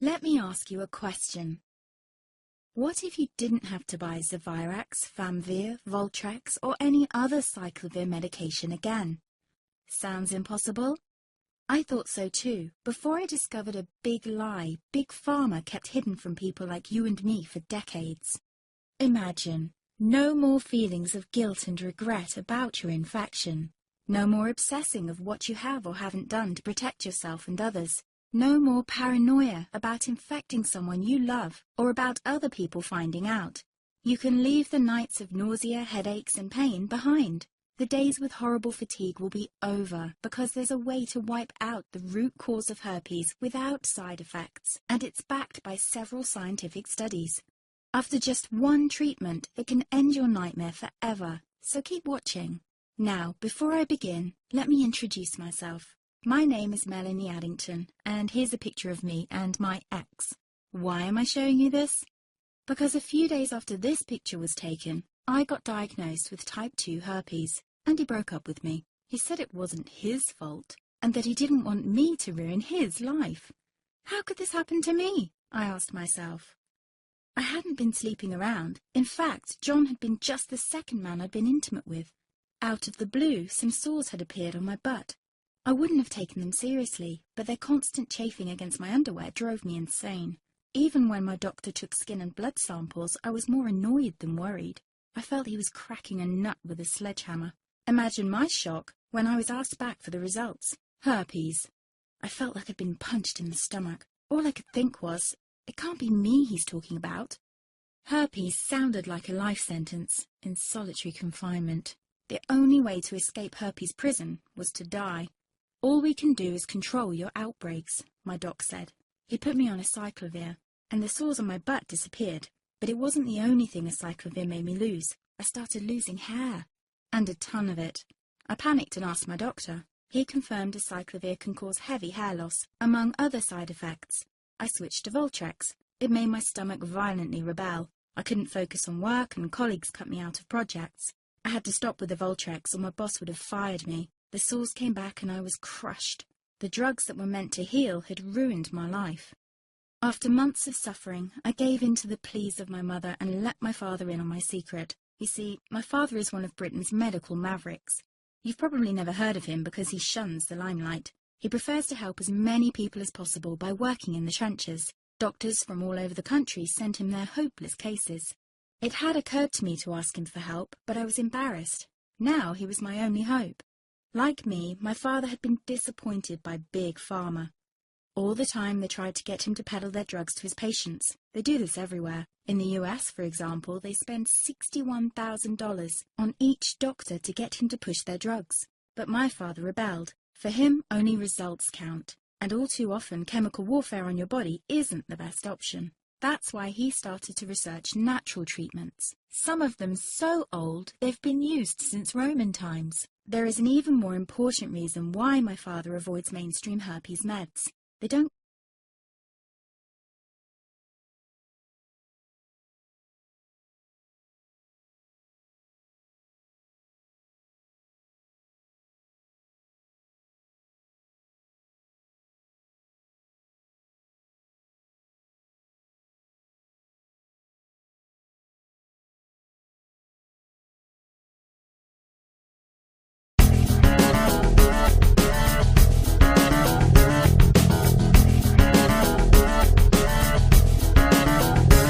Let me ask you a question. What if you didn't have to buy Zevirax, Famvir, Voltrex, or any other cyclovir medication again? Sounds impossible? I thought so too, before I discovered a big lie Big Pharma kept hidden from people like you and me for decades. Imagine, no more feelings of guilt and regret about your infection. No more obsessing of what you have or haven't done to protect yourself and others. No more paranoia about infecting someone you love or about other people finding out. You can leave the nights of nausea, headaches and pain behind. The days with horrible fatigue will be over because there's a way to wipe out the root cause of herpes without side effects, and it's backed by several scientific studies. After just one treatment, it can end your nightmare forever, so keep watching. Now, before I begin, let me introduce myself. My name is Melanie Addington, and here's a picture of me and my ex. Why am I showing you this? Because a few days after this picture was taken, I got diagnosed with type 2 herpes, and he broke up with me. He said it wasn't his fault, and that he didn't want me to ruin his life. How could this happen to me? I asked myself. I hadn't been sleeping around. In fact, John had been just the second man I'd been intimate with. Out of the blue, some sores had appeared on my butt. I wouldn't have taken them seriously, but their constant chafing against my underwear drove me insane. Even when my doctor took skin and blood samples, I was more annoyed than worried. I felt he was cracking a nut with a sledgehammer. Imagine my shock when I was asked back for the results. Herpes. I felt like I'd been punched in the stomach. All I could think was, it can't be me he's talking about. Herpes sounded like a life sentence in solitary confinement. The only way to escape herpes prison was to die. All we can do is control your outbreaks, my doc said. He put me on a cyclovir, and the sores on my butt disappeared. But it wasn't the only thing a cyclovir made me lose. I started losing hair, and a ton of it. I panicked and asked my doctor. He confirmed a cyclovir can cause heavy hair loss, among other side effects. I switched to Voltrex. It made my stomach violently rebel. I couldn't focus on work, and colleagues cut me out of projects. I had to stop with the Voltrex, or my boss would have fired me. The sores came back and I was crushed. The drugs that were meant to heal had ruined my life. After months of suffering, I gave in to the pleas of my mother and let my father in on my secret. You see, my father is one of Britain's medical mavericks. You've probably never heard of him because he shuns the limelight. He prefers to help as many people as possible by working in the trenches. Doctors from all over the country sent him their hopeless cases. It had occurred to me to ask him for help, but I was embarrassed. Now he was my only hope. Like me, my father had been disappointed by Big Pharma. All the time they tried to get him to peddle their drugs to his patients. They do this everywhere. In the US, for example, they spend $61,000 on each doctor to get him to push their drugs. But my father rebelled. For him, only results count. And all too often, chemical warfare on your body isn't the best option. That's why he started to research natural treatments. Some of them so old, they've been used since Roman times. There is an even more important reason why my father avoids mainstream herpes meds. They don't